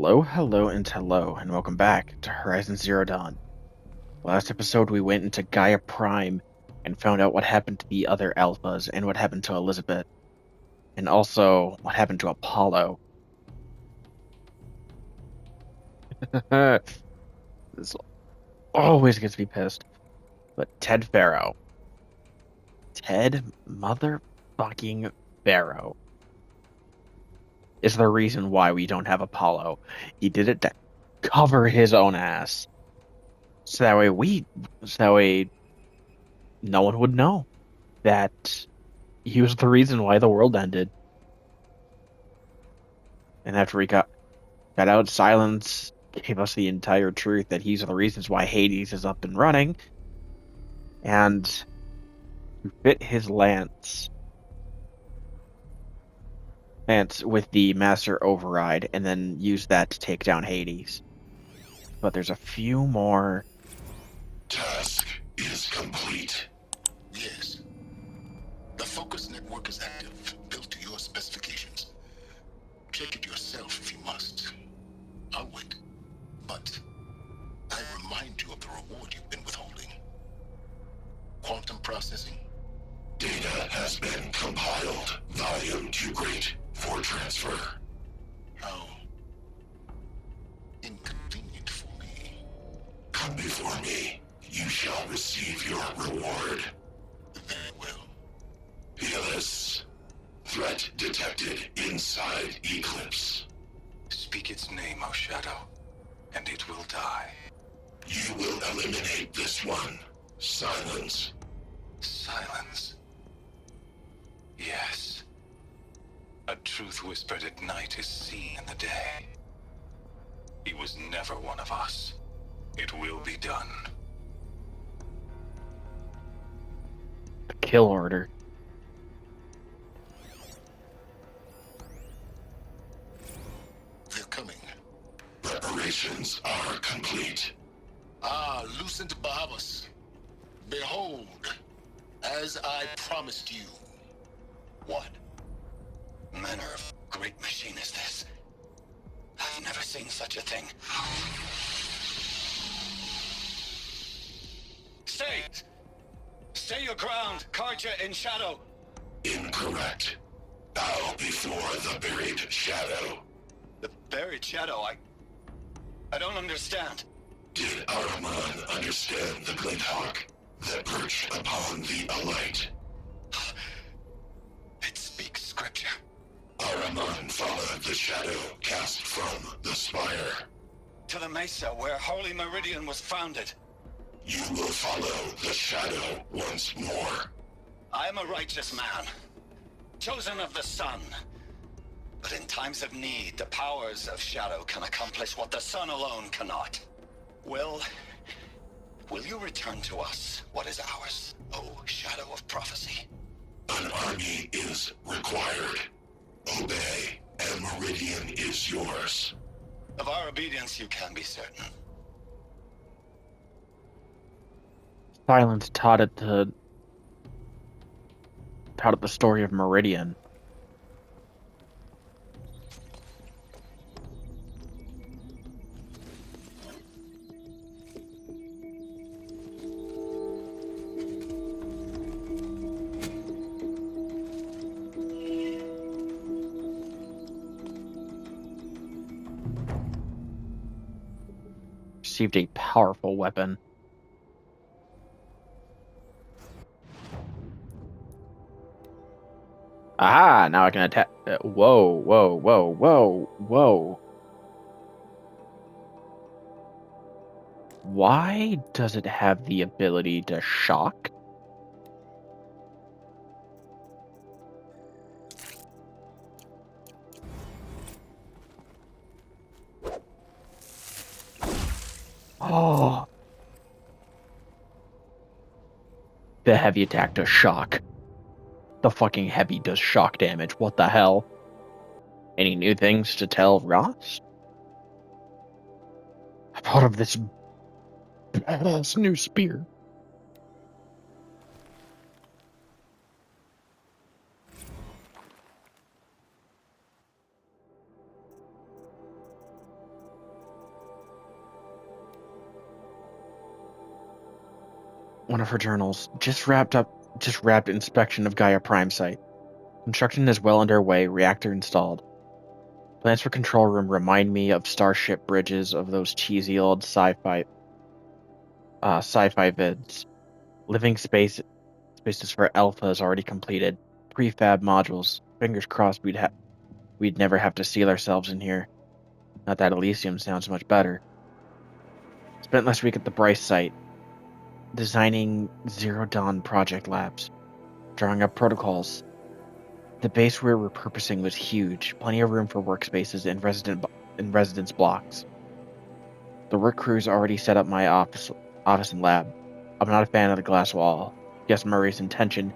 Hello, and welcome back to Horizon Zero Dawn. Last episode, we went into Gaia Prime and found out what happened to the other alphas and what happened to Elizabeth, and also what happened to Apollo. This always gets me pissed. But Ted motherfucking Farrow is the reason why we don't have Apollo. He did it to cover his own ass. So that way no one would know that he was the reason why the world ended. And after we got out, Silence gave us the entire truth that he's the reasons why Hades is up and running. And to fit his lance with the Master Override, and then use that to take down Hades. But there's a few more. Task is complete. Yes. The focus network is active, built to your specifications. Check it yourself if you must. I'll wait. But I remind you of the reward you've been withholding. Quantum processing. Data has been compiled. Volume too great for transfer. How inconvenient for me. Come before me. You shall receive your reward. Very well. Peerless. Threat detected inside Eclipse. Speak its name, O Shadow, and it will die. You will eliminate this one. Silence. Silence. Yes. A truth whispered at night is seen in the day. He was never one of us. It will be done. Kill order. They're coming. Preparations are complete. Ah, Lucent Bahamas. Behold, as I promised you. What manner of great machine is this? I've never seen such a thing. Stay! Stay your ground, Karja in Shadow! Incorrect. Bow before the buried shadow. The buried shadow? I don't understand. Did Araman understand the glint hawk that perched upon the alight? It speaks scripture. Araman followed the shadow cast from the spire. To the mesa where Holy Meridian was founded. You will follow the shadow once more. I am a righteous man, chosen of the sun. But in times of need, the powers of shadow can accomplish what the sun alone cannot. Will you return to us what is ours, O Shadow of Prophecy? An army is required. Obey, and Meridian is yours. Of our obedience you can be certain. Silence taught it the story of Meridian. Received a powerful weapon. Aha! Now I can attack. Whoa. Why does it have the ability to shock? Oh. The heavy attack does shock. The fucking heavy does shock damage. What the hell? Any new things to tell Ross? I thought of this badass new spear. One of her journals. Just wrapped inspection of Gaia Prime site. Construction is well underway, reactor installed. Plans for control room remind me of starship bridges of those cheesy old sci-fi vids. Living spaces for Alpha is already completed. Prefab modules. Fingers crossed we'd never have to seal ourselves in here. Not that Elysium sounds much better. Spent last week at the Bryce site, designing Zero Dawn project labs, drawing up protocols. The base we were repurposing was huge, plenty of room for workspaces and residence blocks. The work crew's already set up my office and lab. I'm not a fan of the glass wall. Guess Murray's intention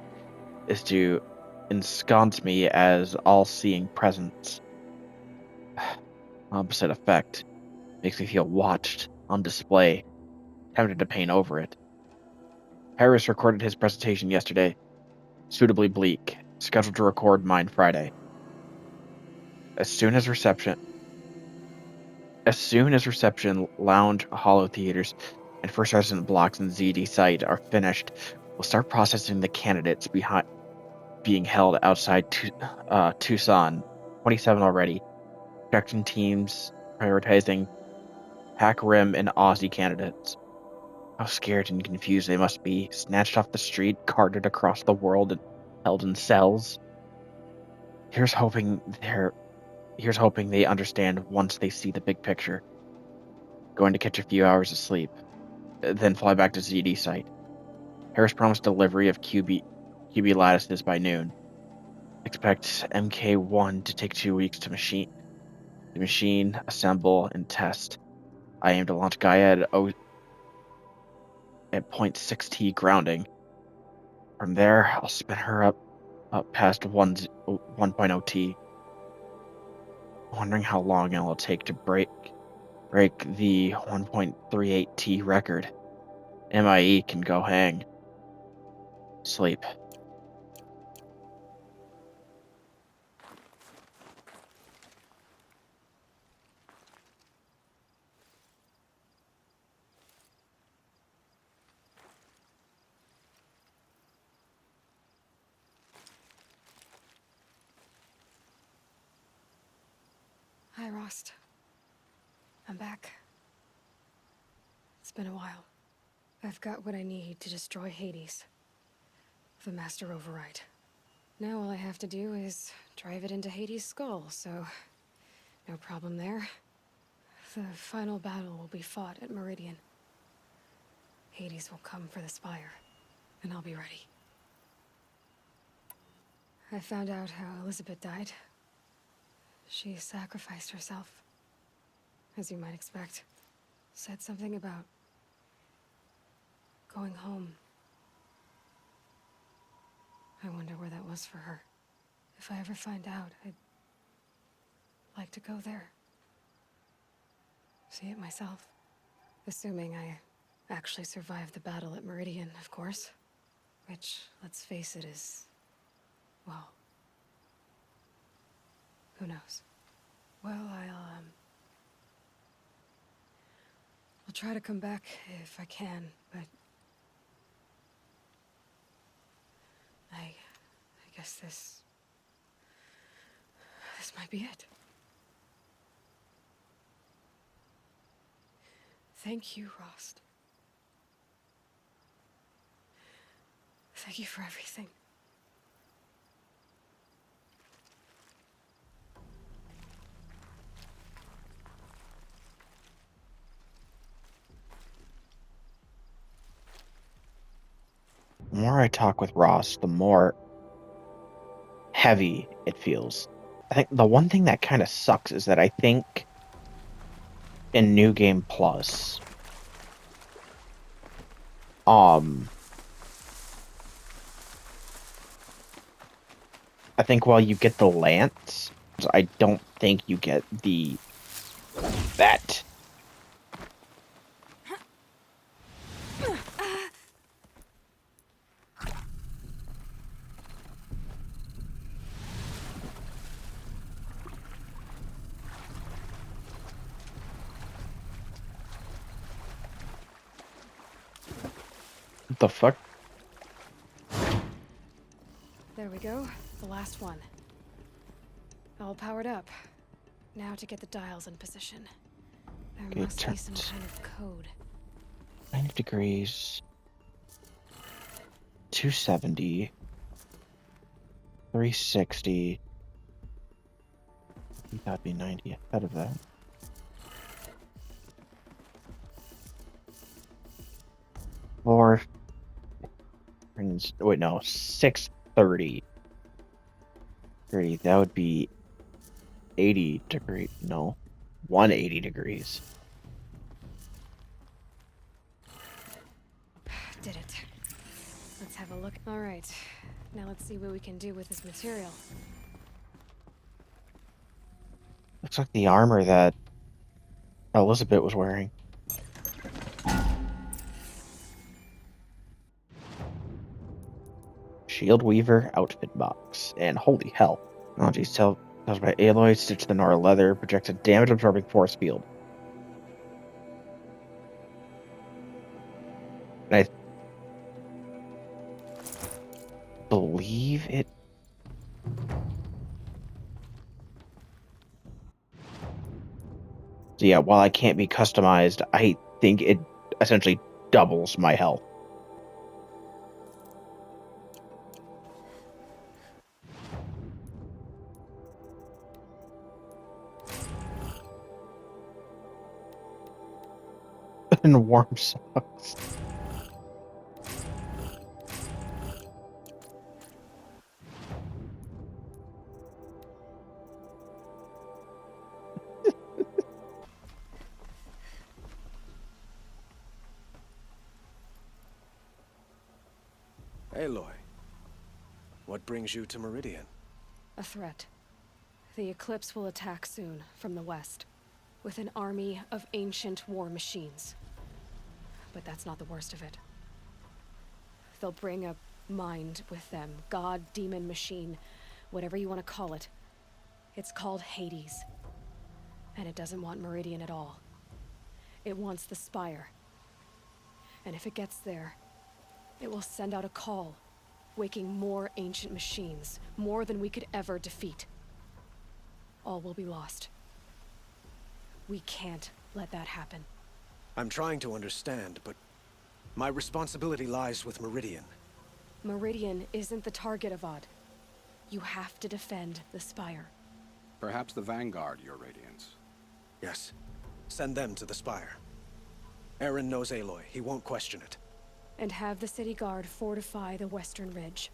is to ensconce me as all-seeing presence. Opposite effect. Makes me feel watched, on display, tempted to paint over it. Harris recorded his presentation yesterday. Suitably bleak. Scheduled to record mine Friday. As soon as reception, lounge, hollow theaters, and first resident blocks in ZD site are finished, we'll start processing the candidates being held outside Tucson. 27 already. Production teams prioritizing Pac Rim and Aussie candidates. How scared and confused they must be, snatched off the street, carted across the world, and held in cells. Here's hoping they understand once they see the big picture. Going to catch a few hours of sleep, then fly back to ZD site. Harris promised delivery of QB lattices by noon. Expect MK1 to take 2 weeks to machine, assemble, and test. I aim to launch Gaia at 0.6T grounding. From there, I'll spin her up past 1.0T. Wondering how long it'll take to break the 1.38T record. MIE can go hang. Sleep. Hi, Rost. I'm back. It's been a while. I've got what I need to destroy Hades. The Master Override. Now all I have to do is drive it into Hades' skull, so no problem there. The final battle will be fought at Meridian. Hades will come for the Spire, and I'll be ready. I found out how Elizabeth died. She sacrificed herself, as you might expect. Said something about going home. I wonder where that was for her. If I ever find out, I'd like to go there. See it myself. Assuming I actually survived the battle at Meridian, of course. Which, let's face it, is... well... who knows? Well, I'll try to come back if I can, but... I guess this might be it. Thank you, Rost. Thank you for everything. The more I talk with Ross, the more heavy it feels. I think the one thing that kind of sucks is that I think in New Game Plus, I think while you get the lance, I don't think you get that. What the fuck? There we go. The last one. All powered up. Now to get the dials in position. There Okay, must be turn some kind of code. 90 degrees. 270. 360. You gotta be 90 ahead of that. Or wait, no, 630. 30. That would be 80 degrees. No, 180 degrees. Did it. Let's have a look. All right. Now let's see what we can do with this material. Looks like the armor that Elizabeth was wearing. Shield Weaver outfit box. And holy hell. Technologies tells by alloy stitched in our leather, projects a damage absorbing force field. And I believe it. So yeah, while I can't be customized, I think it essentially doubles my health. And warm socks. Aloy, what brings you to Meridian? A threat. The Eclipse will attack soon, from the west, with an army of ancient war machines. But that's not the worst of it. They'll bring a mind with them. God, demon, machine, whatever you want to call it. It's called Hades. And it doesn't want Meridian at all. It wants the Spire. And if it gets there, it will send out a call, waking more ancient machines, more than we could ever defeat. All will be lost. We can't let that happen. I'm trying to understand, but my responsibility lies with Meridian. Meridian isn't the target, Avad. You have to defend the Spire. Perhaps the Vanguard, Your Radiance. Yes. Send them to the Spire. Eren knows Aloy. He won't question it. And have the city guard fortify the western ridge.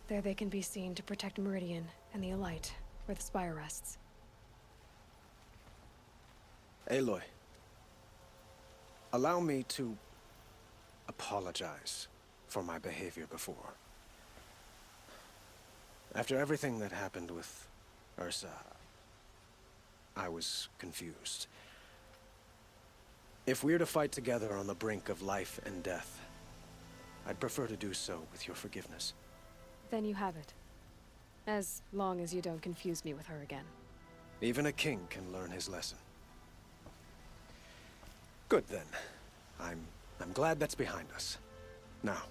There they can be seen to protect Meridian and the Elite, where the Spire rests. Aloy, allow me to apologize for my behavior before. After everything that happened with Ursa, I was confused. If we're to fight together on the brink of life and death, I'd prefer to do so with your forgiveness. Then you have it. As long as you don't confuse me with her again. Even a king can learn his lesson. Good then. I'm glad that's behind us. Now,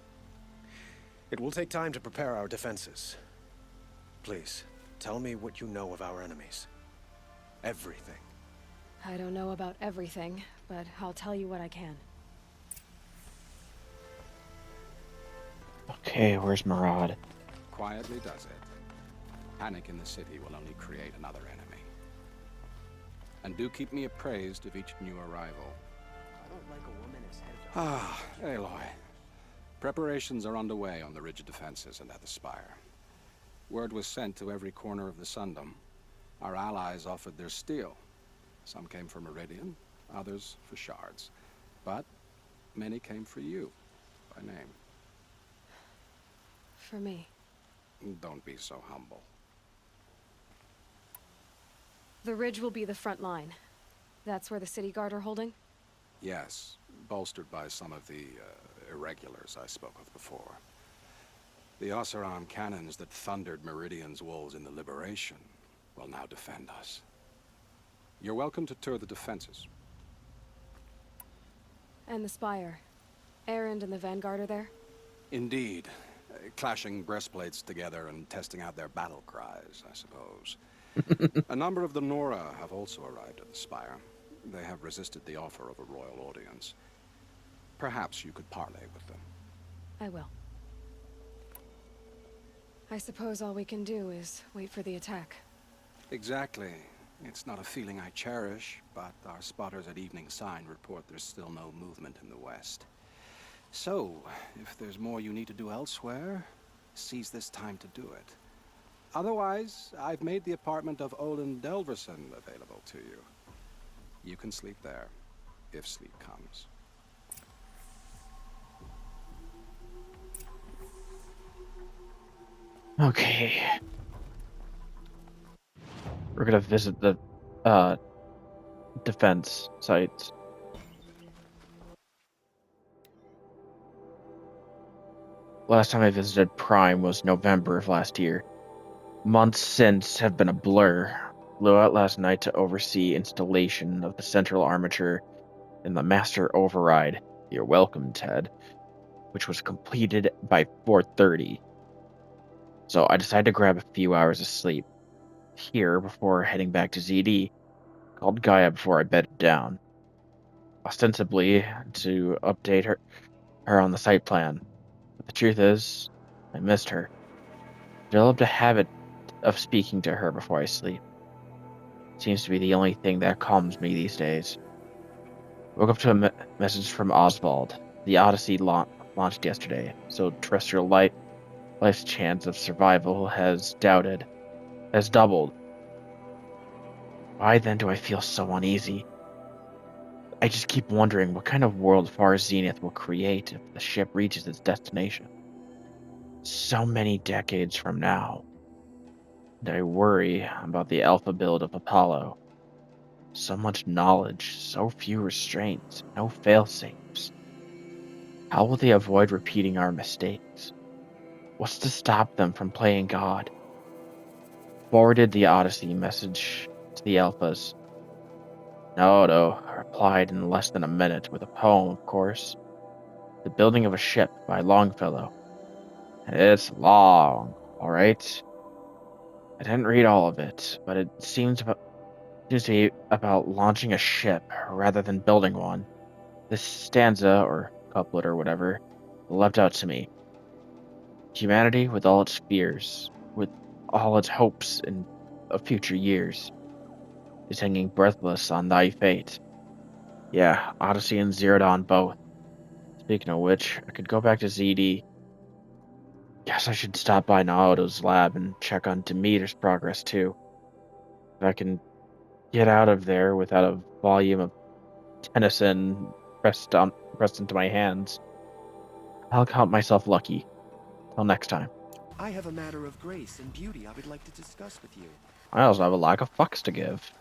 it will take time to prepare our defenses. Please, tell me what you know of our enemies. Everything. I don't know about everything, but I'll tell you what I can. Okay, where's Murad? Quietly does it. Panic in the city will only create another enemy. And do keep me appraised of each new arrival. I don't like a woman as head of... Ah, Aloy. Preparations are underway on the ridge defenses and at the Spire. Word was sent to every corner of the Sundom. Our allies offered their steel. Some came for Meridian, others for shards. But many came for you, by name. For me. Don't be so humble. The ridge will be the front line. That's where the city guard are holding? Yes, bolstered by some of the irregulars I spoke of before. The Oseram cannons that thundered Meridian's walls in the Liberation will now defend us. You're welcome to tour the defenses. And the Spire. Erend and the Vanguard are there? Indeed. Clashing breastplates together and testing out their battle cries, I suppose. A number of the Nora have also arrived at the Spire. They have resisted the offer of a royal audience. Perhaps you could parley with them. I will. I suppose all we can do is wait for the attack. Exactly. It's not a feeling I cherish, but our spotters at Evening Sign report there's still no movement in the west. So, if there's more you need to do elsewhere, seize this time to do it. Otherwise, I've made the apartment of Olin Delverson available to you. You can sleep there, if sleep comes. Okay. We're gonna visit the defense sites. Last time I visited Prime was November of last year. Months since have been a blur. Flew out last night to oversee installation of the central armature in the master override. You're welcome, Ted. Which was completed by 4:30. So I decided to grab a few hours of sleep here before heading back to ZD. Called Gaia before I bedded down, ostensibly to update her on the site plan. But the truth is, I missed her. Developed a habit of speaking to her before I sleep. Seems to be the only thing that calms me these days. Woke up to a message from Oswald. The Odyssey launched yesterday, so terrestrial life's chance of survival has doubled. Why then do I feel so uneasy? I just keep wondering what kind of world Far Zenith will create if the ship reaches its destination. So many decades from now. And I worry about the alpha build of Apollo. So much knowledge, so few restraints, no failsafes. How will they avoid repeating our mistakes? What's to stop them from playing God? Forwarded the Odyssey message to the Alphas. Naoto replied in less than a minute with a poem, of course. The Building of a Ship by Longfellow. It's long, all right? I didn't read all of it, but it seems to be about launching a ship rather than building one. This stanza, or couplet or whatever, leapt out to me. Humanity, with all its fears, with all its hopes of future years, is hanging breathless on thy fate. Yeah, Odyssey and Zero Dawn both. Speaking of which, I could go back to ZD. Guess I should stop by Naoto's lab and check on Demeter's progress too. If I can get out of there without a volume of Tennyson pressed into my hands, I'll count myself lucky. Till next time. I have a matter of grace and beauty I would like to discuss with you. I also have a lack of fucks to give.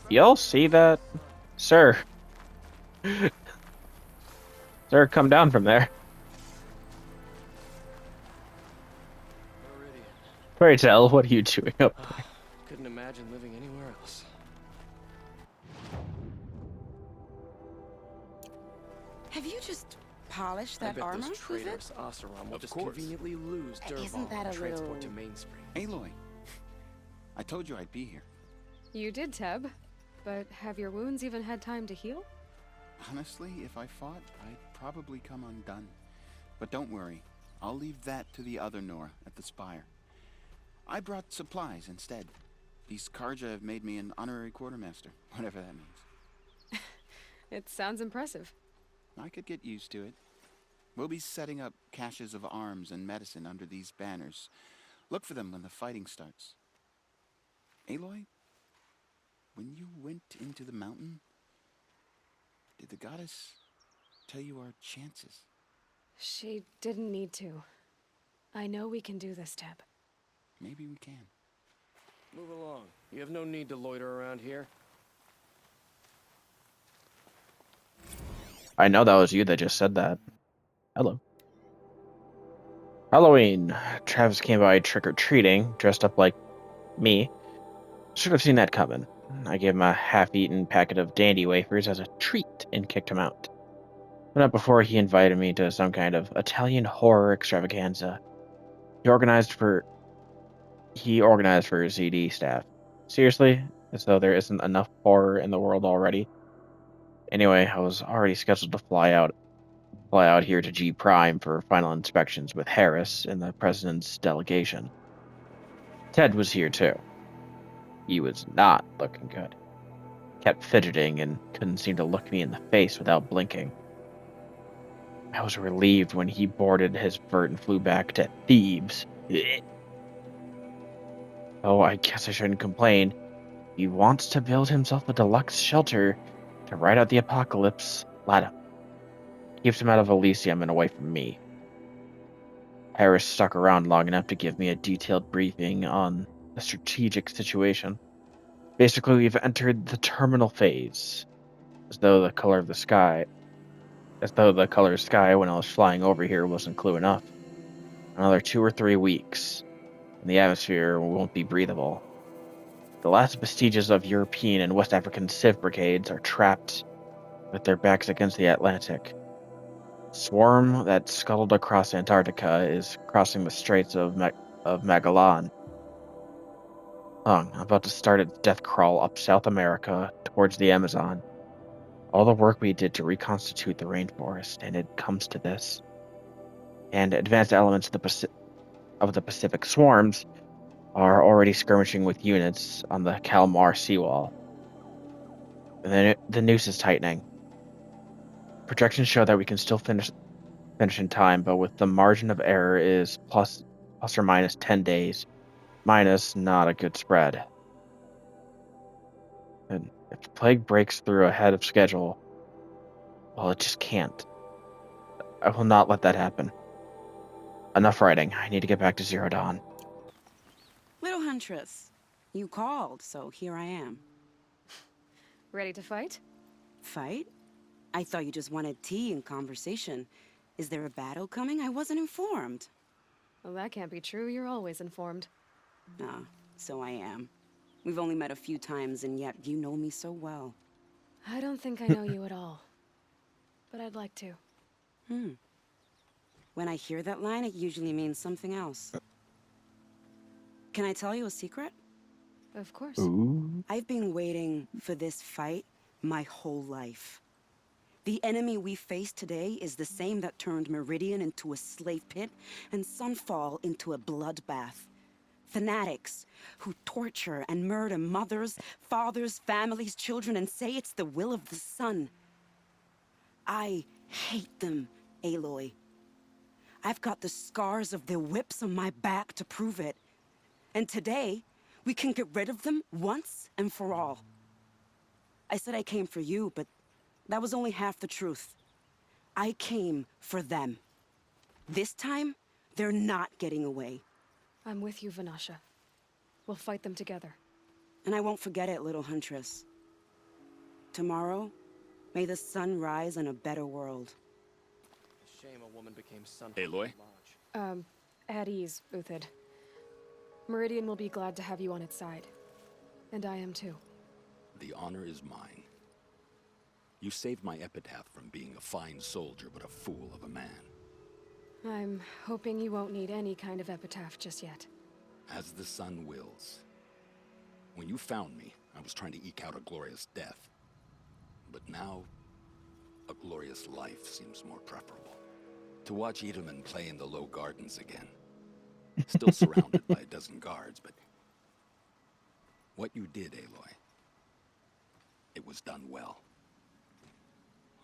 Y'all see that? Sir. Sir, come down from there. Meridian. Pray tell, what are you doing up there? Couldn't imagine living anywhere else. Have you just polished that armor? This traitorous Oseram will just conveniently lose Durval Isn't that a transport little... to Mainspring. Aloy, I told you I'd be here. You did, Teb. But have your wounds even had time to heal? Honestly, if I fought, I'd probably come undone. But don't worry, I'll leave that to the other Nora at the Spire. I brought supplies instead. These Karja have made me an honorary quartermaster, whatever that means. It sounds impressive. I could get used to it. We'll be setting up caches of arms and medicine under these banners. Look for them when the fighting starts. Aloy, when you went into the mountain, did the goddess tell you our chances? She didn't need to. I know we can do this, Teb. Maybe we can. Move along. You have no need to loiter around here. I know that was you that just said that. Hello. Halloween. Travis came by trick-or-treating, dressed up like me. Should have seen that coming. I gave him a half-eaten packet of dandy wafers as a treat and kicked him out. But not before he invited me to some kind of Italian horror extravaganza. He organized for his CD staff. Seriously? As though there isn't enough horror in the world already. Anyway, I was already scheduled to fly out here to G Prime for final inspections with Harris and the president's delegation. Ted was here too. He was not looking good. Kept fidgeting and couldn't seem to look me in the face without blinking. I was relieved when he boarded his vert and flew back to Thebes. Oh, I guess I shouldn't complain. He wants to build himself a deluxe shelter to ride out the apocalypse. Let him. Keeps him out of Elysium and away from me. Harris stuck around long enough to give me a detailed briefing on the strategic situation. Basically, we've entered the terminal phase, as though the color of sky when I was flying over here wasn't clue enough. Another 2 or 3 weeks, and the atmosphere won't be breathable. The last vestiges of European and West African civ brigades are trapped with their backs against the Atlantic. Swarm that scuttled across Antarctica is crossing the Straits of Magellan. I'm about to start its death crawl up South America towards the Amazon. All the work we did to reconstitute the rainforest, and it comes to this. And advanced elements of the Pacific swarms are already skirmishing with units on the Kalmar seawall. And then the noose is tightening. Projections show that we can still finish in time, but with the margin of error is plus or minus 10 days. Minus not a good spread. And if the plague breaks through ahead of schedule, well, it just can't. I will not let that happen. Enough writing. I need to get back to Zero Dawn. Little Huntress, you called, so here I am. Ready to fight? Fight? I thought you just wanted tea and conversation. Is there a battle coming? I wasn't informed. Well, that can't be true. You're always informed. Ah, so I am. We've only met a few times, and yet you know me so well. I don't think I know you at all. But I'd like to. When I hear that line, it usually means something else. Can I tell you a secret? Of course. Ooh. I've been waiting for this fight my whole life. The enemy we face today is the same that turned Meridian into a slave pit and Sunfall into a bloodbath. Fanatics who torture and murder mothers, fathers, families, children, and say it's the will of the sun. I hate them, Aloy. I've got the scars of their whips on my back to prove it. And today, we can get rid of them once and for all. I said I came for you, but that was only half the truth. I came for them. This time, they're not getting away. I'm with you, Vanasha. We'll fight them together. And I won't forget it, Little Huntress. Tomorrow, may the sun rise in a better world. Shame a woman became son. Aloy? At ease, Uthid. Meridian will be glad to have you on its side. And I am too. The honor is mine. You saved my epitaph from being a fine soldier, but a fool of a man. I'm hoping you won't need any kind of epitaph just yet. As the sun wills. When you found me, I was trying to eke out a glorious death. But now, a glorious life seems more preferable. To watch Edelman play in the low gardens again. Still surrounded by a dozen guards, but... what you did, Aloy, it was done well.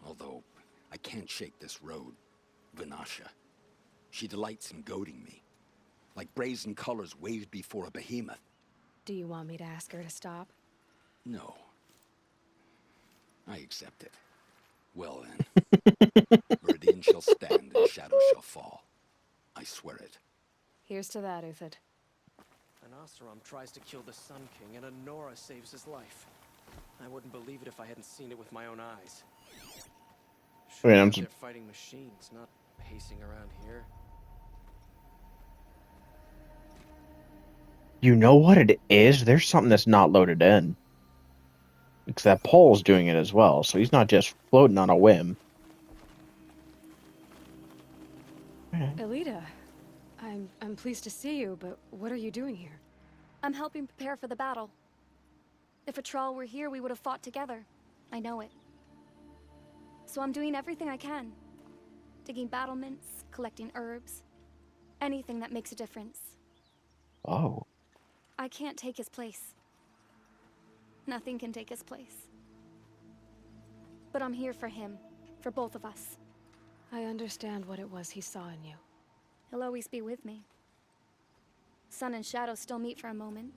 Although, I can't shake this road, Vanasha. She delights in goading me. Like brazen colors waved before a behemoth. Do you want me to ask her to stop? No. I accept it. Well then. Meridian shall stand and shadows shall fall. I swear it. Here's to that, Uthid. An Oseram tries to kill the Sun King, and Honora saves his life. I wouldn't believe it if I hadn't seen it with my own eyes. Wait, They're fighting machines, not pacing around here. You know what it is? There's something that's not loaded in. Because that pole's doing it as well, so he's not just floating on a whim. Elita, I'm pleased to see you, but what are you doing here? I'm helping prepare for the battle. If a Thrall were here, we would have fought together. I know it. So I'm doing everything I can. Digging battlements, collecting herbs. Anything that makes a difference. Oh. I can't take his place. Nothing can take his place. But I'm here for him. For both of us. I understand what it was he saw in you. He'll always be with me. Sun and shadow still meet for a moment.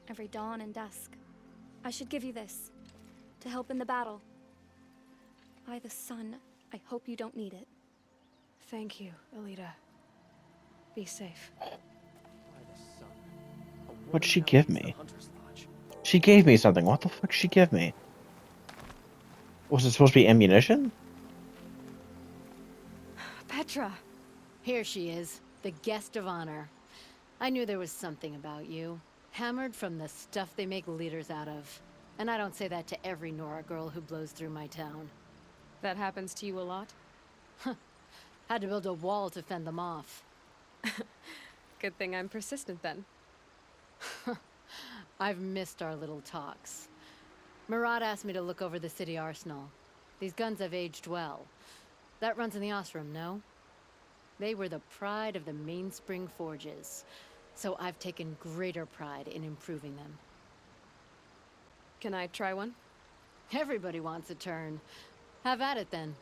Every dawn and dusk. I should give you this. To help in the battle. By the sun, I hope you don't need it. Thank you, Elita. Be safe. What'd she give me? She gave me something. What the fuck did she give me? Was it supposed to be ammunition? Petra! Here she is, the guest of honor. I knew there was something about you. Hammered from the stuff they make leaders out of. And I don't say that to every Nora girl who blows through my town. That happens to you a lot? Had to build a wall to fend them off. Good thing I'm persistent then. I've missed our little talks. Murad asked me to look over the city arsenal. These guns have aged well. That runs in the Osram, no? They were the pride of the Mainspring Forges. So I've taken greater pride in improving them. Can I try one? Everybody wants a turn. Have at it then.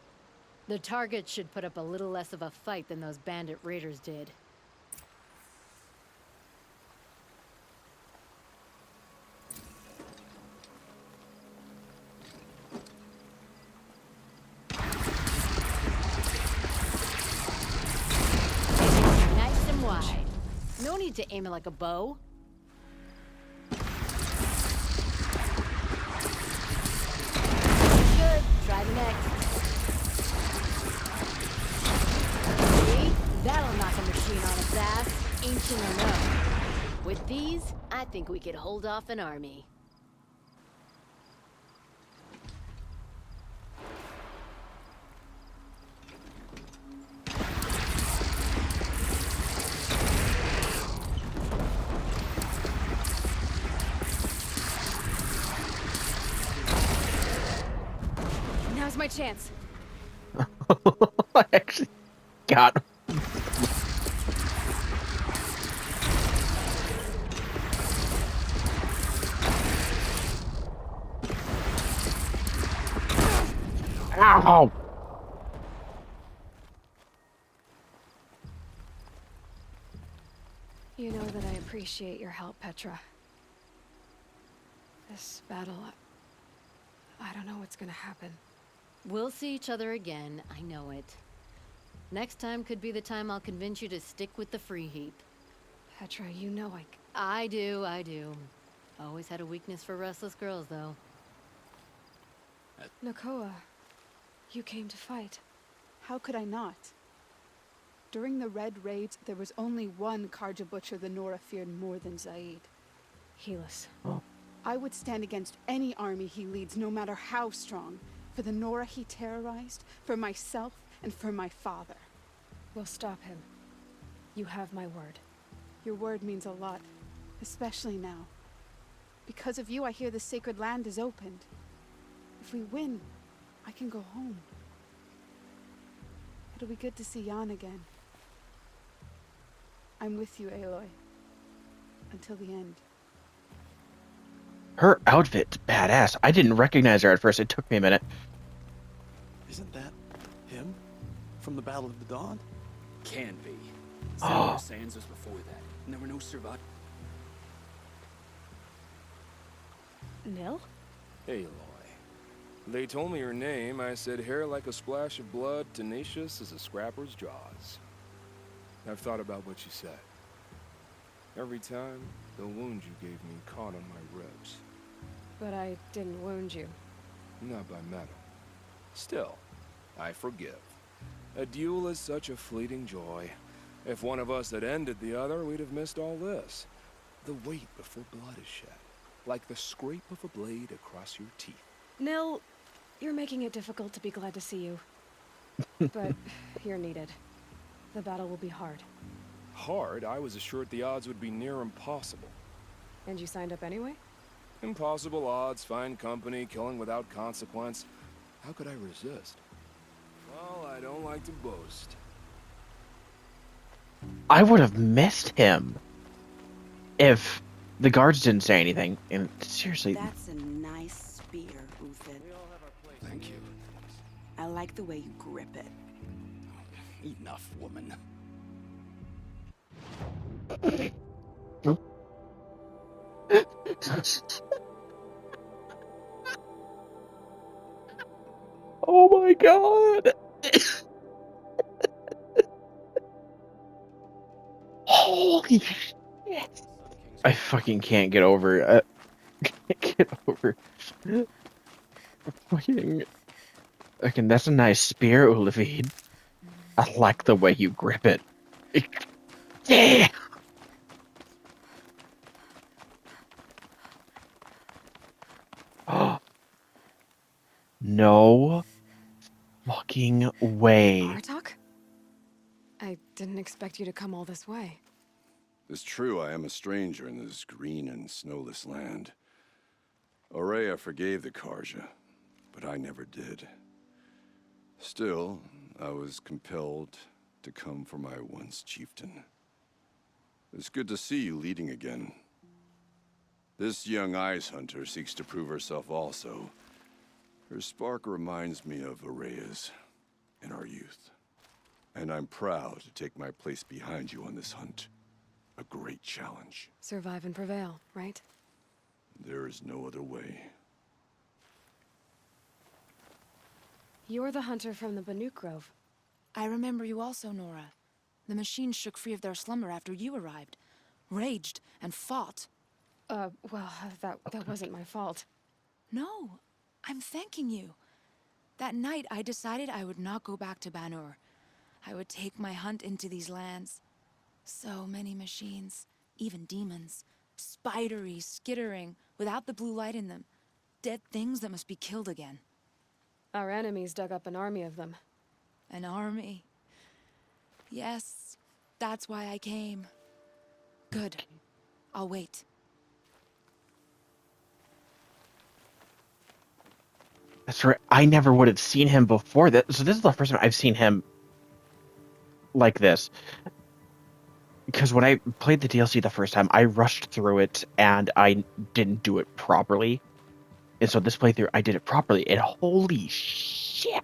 The target should put up a little less of a fight than those bandit raiders did. Nice and wide. No need to aim it like a bow. Good. Try the next. See? That'll knock a machine on its ass, ancient or no. With these, I think we could hold off an army. Now's my chance. I actually got. Ow! You know that I appreciate your help, Petra. This battle, I don't know what's gonna happen. We'll see each other again, I know it. Next time could be the time I'll convince you to stick with the free heap. Petra, you know I do. Always had a weakness for restless girls, though. Nakoa, you came to fight. How could I not? During the Red Raids, there was only one Karja Butcher the Nora feared more than Zaid. Helis. I would stand against any army he leads, no matter how strong. For the Nora he terrorized, for myself, and for my father. We'll stop him. You have my word. Your word means a lot, especially now. Because of you, I hear the sacred land is opened. If we win, I can go home. It'll be good to see Jan again. I'm with you, Aloy. Until the end. Her outfit's badass. I didn't recognize her at first. It took me a minute. Isn't that him? From the Battle of the Dawn? Can be. Senator Sands was before that. And there were no Servat. Nil? Aloy. They told me her name. I said hair like a splash of blood, tenacious as a scrapper's jaws. I've thought about what you said. Every time, the wound you gave me caught on my ribs. But I didn't wound you. Not by metal. Still, I forgive. A duel is such a fleeting joy. If one of us had ended the other, we'd have missed all this. The wait before blood is shed. Like the scrape of a blade across your teeth. Nil, you're making it difficult to be glad to see you. But you're needed. The battle will be hard. Hard? I was assured the odds would be near impossible. And you signed up anyway? Impossible odds, fine company, killing without consequence. How could I resist? Well, I don't like to boast. I would have missed him if the guards didn't say anything. And seriously, That's a nice spear, Uthed. Thank you. I like the way you grip it. Enough, woman. oh my god! Holy shit! I fucking can't get over. Can't get over. Fucking. Okay, that's a nice spear, Ulivid. I like the way you grip it. Damn! No fucking way. Artok? I didn't expect you to come all this way. It's true I am a stranger in this green and snowless land. Aurea forgave the Karja, but I never did. Still, I was compelled to come for my once chieftain. It's good to see you leading again. This young ice hunter seeks to prove herself also. Her spark reminds me of Aurea's in our youth. And I'm proud to take my place behind you on this hunt. A great challenge. Survive and prevail, right? There is no other way. You're the hunter from the Banuk Grove. I remember you also, Nora. The machines shook free of their slumber after you arrived. Raged and fought. Well, that wasn't my fault. No, I'm thanking you. That night, I decided I would not go back to Banur. I would take my hunt into these lands. So many machines, even demons. Spidery, skittering, without the blue light in them. Dead things that must be killed again. Our enemies dug up an army of them. An army? Yes, that's why I came. Good. I'll wait. That's right. I never would have seen him before that. So this is the first time I've seen him like this. Because when I played the DLC the first time, I rushed through it and I didn't do it properly. And so this playthrough, I did it properly. And holy shit!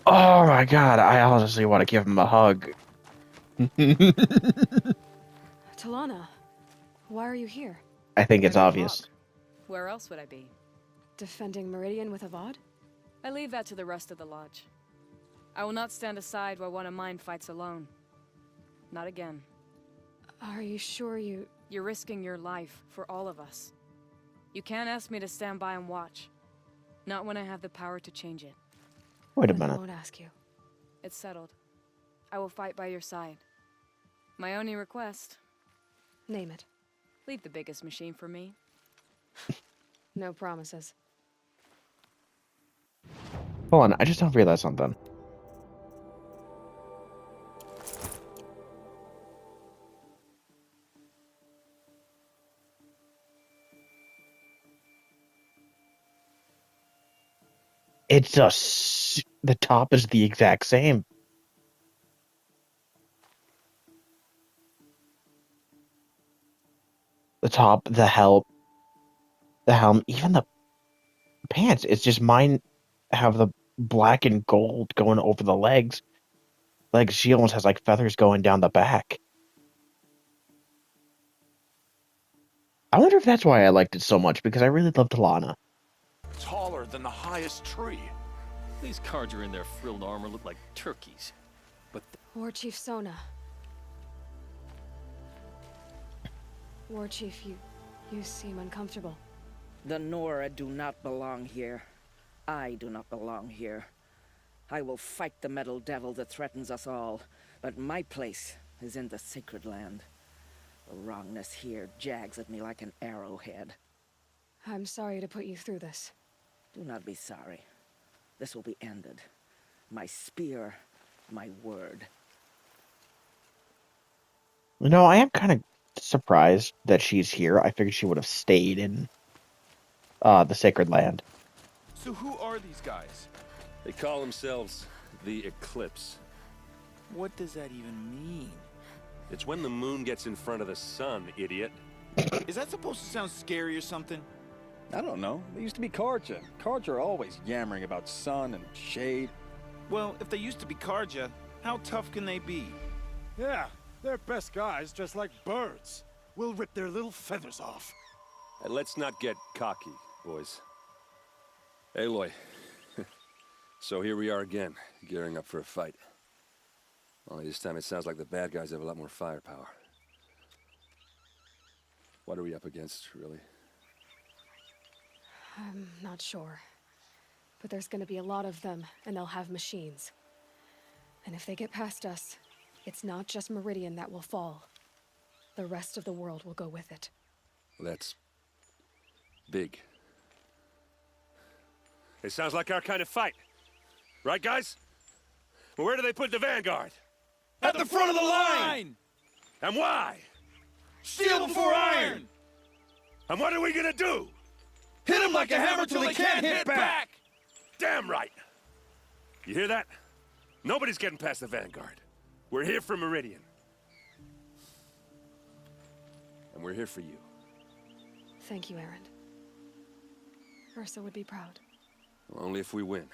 Oh my god, I honestly want to give him a hug. Talana, why are you here? I think it's obvious. Where else would I be? Defending Meridian with Avad? I leave that to the rest of the Lodge. I will not stand aside while one of mine fights alone. Not again. Are you sure you... You're risking your life for all of us. You can't ask me to stand by and watch. Not when I have the power to change it. Wait a I minute. won't ask you. It's settled. I will fight by your side. My only request... Name it. Leave the biggest machine for me. No promises. Hold on, I just don't realize something. It's just the top is the exact same. The top, the helm, even the pants. It's just mine have the black and gold going over the legs. Like she almost has like feathers going down the back. I wonder if that's why I liked it so much, because I really loved Lana. Taller than the highest tree. These Karja in their frilled armor look like turkeys. But War Chief Sona. War Chief, you seem uncomfortable. The Nora do not belong here. I do not belong here. I will fight the metal devil that threatens us all, but my place is in the sacred land. The wrongness here jags at me like an arrowhead. I'm sorry to put you through this. Do not be sorry. This will be ended. My spear, my word. You know, I am kind of surprised that she's here. I figured she would have stayed in the Sacred Land. So who are these guys? They call themselves the Eclipse. What does that even mean? It's when the moon gets in front of the sun, idiot. Is that supposed to sound scary or something? I don't know. They used to be Karja. Karja are always yammering about sun and shade. Well, if they used to be Karja, how tough can they be? Yeah, they're best guys dressed like birds. We'll rip their little feathers off. And let's not get cocky, boys. Aloy. So here we are again, gearing up for a fight. Only this time it sounds like the bad guys have a lot more firepower. What are we up against, really? I'm not sure. But there's gonna be a lot of them, and they'll have machines. And if they get past us, it's not just Meridian that will fall. The rest of the world will go with it. That's big. It sounds like our kind of fight. Right, guys? Well, where do they put the vanguard? At the front of the line! And why? Steel before iron! And what are we gonna do? Hit them like a hammer till they can't hit back! Damn right! You hear that? Nobody's getting past the vanguard. We're here for Meridian. And we're here for you. Thank you, Aaron. Ursa would be proud. Well, only if we win.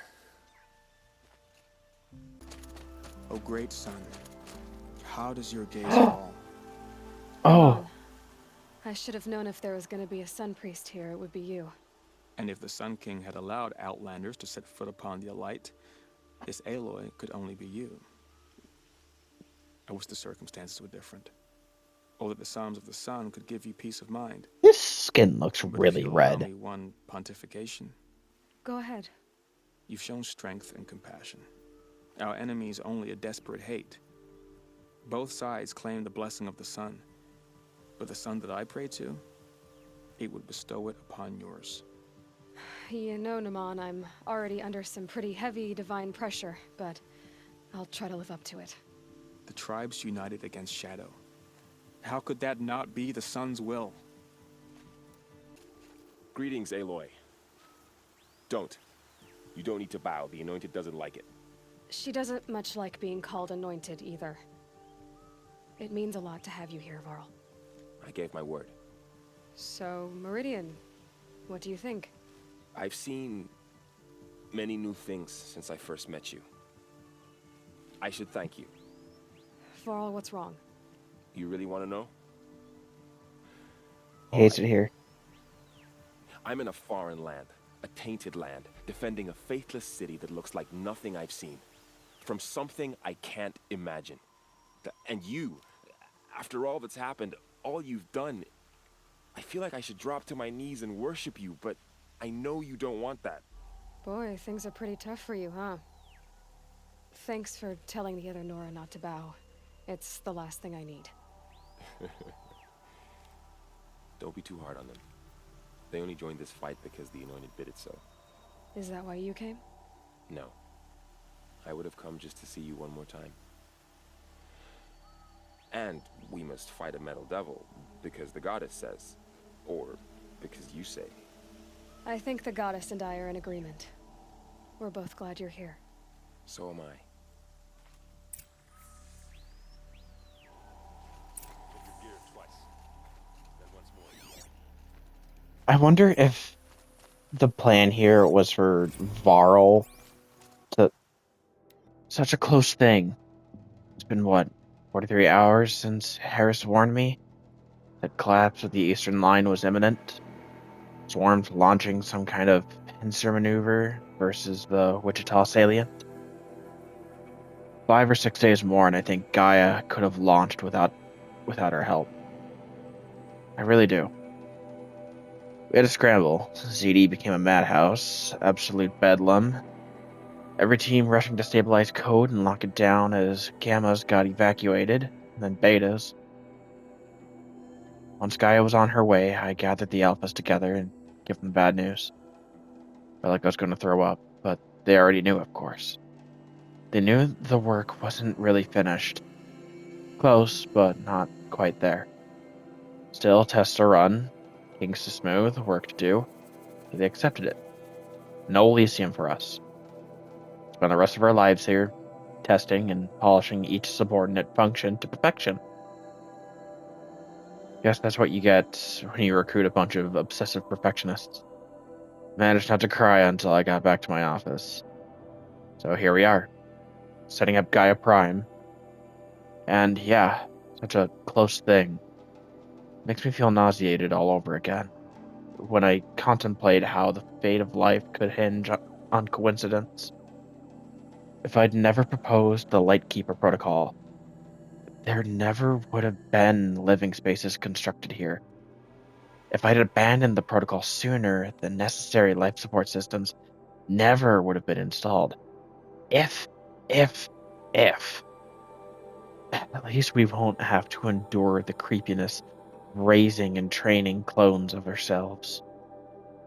Oh, great sun. How does your gaze fall? Oh. I should have known if there was going to be a sun priest here, it would be you. And if the Sun King had allowed Outlanders to set foot upon the Alight, this Aloy could only be you. I wish the circumstances were different. Or that the Psalms of the Sun could give you peace of mind. This skin looks But really if you'll allow red. me one pontification. Go ahead. You've shown strength and compassion. Our enemy is only a desperate hate. Both sides claim the blessing of the sun. But the sun that I pray to, it would bestow it upon yours. You know, Naman, I'm already under some pretty heavy divine pressure, but I'll try to live up to it. The tribes united against Shadow. How could that not be the sun's will? Greetings, Aloy. Don't. You don't need to bow. The Anointed doesn't like it. She doesn't much like being called anointed either. It means a lot to have you here, Varl. I gave my word. So, Meridian, what do you think? I've seen many new things since I first met you. I should thank you. Varl, what's wrong? You really want to know? Hates it here. I'm in a foreign land, a tainted land, defending a faithless city that looks like nothing I've seen. From something I can't imagine. And you, after all that's happened, all you've done, I feel like I should drop to my knees and worship you, but I know you don't want that. Boy, things are pretty tough for you, huh? Thanks for telling the other Nora not to bow. It's the last thing I need. Don't be too hard on them. They only joined this fight because the Anointed bid it so. Is that why you came? No. I would have come just to see you one more time. And we must fight a metal devil, because the goddess says. Or because you say. I think the goddess and I are in agreement. We're both glad you're here. So am I. I wonder if the plan here was for Varl to... Such a close thing. It's been, what, 43 hours since Harris warned me that collapse of the Eastern Line was imminent. Swarmed launching some kind of pincer maneuver versus the Wichita salient. 5 or 6 days more, and I think Gaia could have launched without our help. I really do. We had a scramble. ZD became a madhouse, absolute bedlam. Every team rushing to stabilize code and lock it down as Gammas got evacuated, and then Betas. Once Gaia was on her way, I gathered the Alphas together and gave them bad news. Felt like I was going to throw up, but they already knew, of course. They knew the work wasn't really finished. Close, but not quite there. Still, tests to run, kinks to smooth, work to do. So they accepted it. No Elysium for us. Spend the rest of our lives here, testing and polishing each subordinate function to perfection. Guess that's what you get when you recruit a bunch of obsessive perfectionists. Managed not to cry until I got back to my office. So here we are, setting up Gaia Prime. And yeah, such a close thing. Makes me feel nauseated all over again. When I contemplate how the fate of life could hinge on coincidence. If I'd never proposed the Lightkeeper Protocol, there never would have been living spaces constructed here. If I'd abandoned the protocol sooner, the necessary life support systems never would have been installed. If, if, if. At least we won't have to endure the creepiness of raising and training clones of ourselves.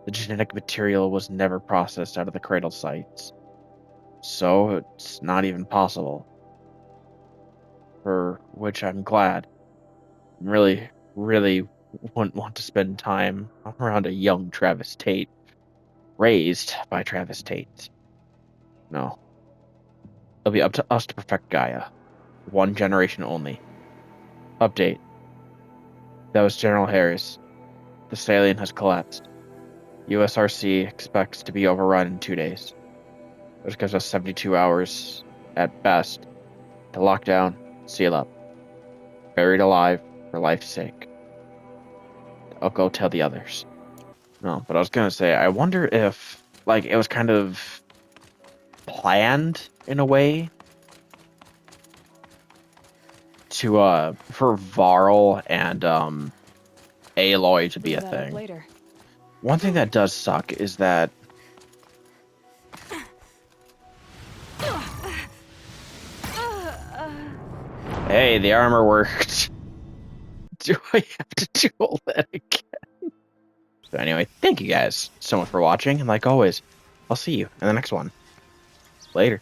The genetic material was never processed out of the cradle sites. So it's not even possible. For which I'm glad. I really wouldn't want to spend time around a young Travis Tate, raised by Travis Tate. No. It'll be up to us to perfect Gaia. One generation only. Update. That was General Harris. The salient has collapsed. USRC expects to be overrun in 2 days. This gives us 72 hours, at best, to lock down, seal up. Buried alive, for life's sake. I'll go tell the others. No, but I was gonna say, I wonder if, like, it was kind of planned in a way to, for Varl and, Aloy to be Clear a that up thing. later. One thing that does suck is that hey, the armor worked. Do I have to do all that again? So anyway, thank you guys so much for watching, and like always, I'll see you in the next one. Later.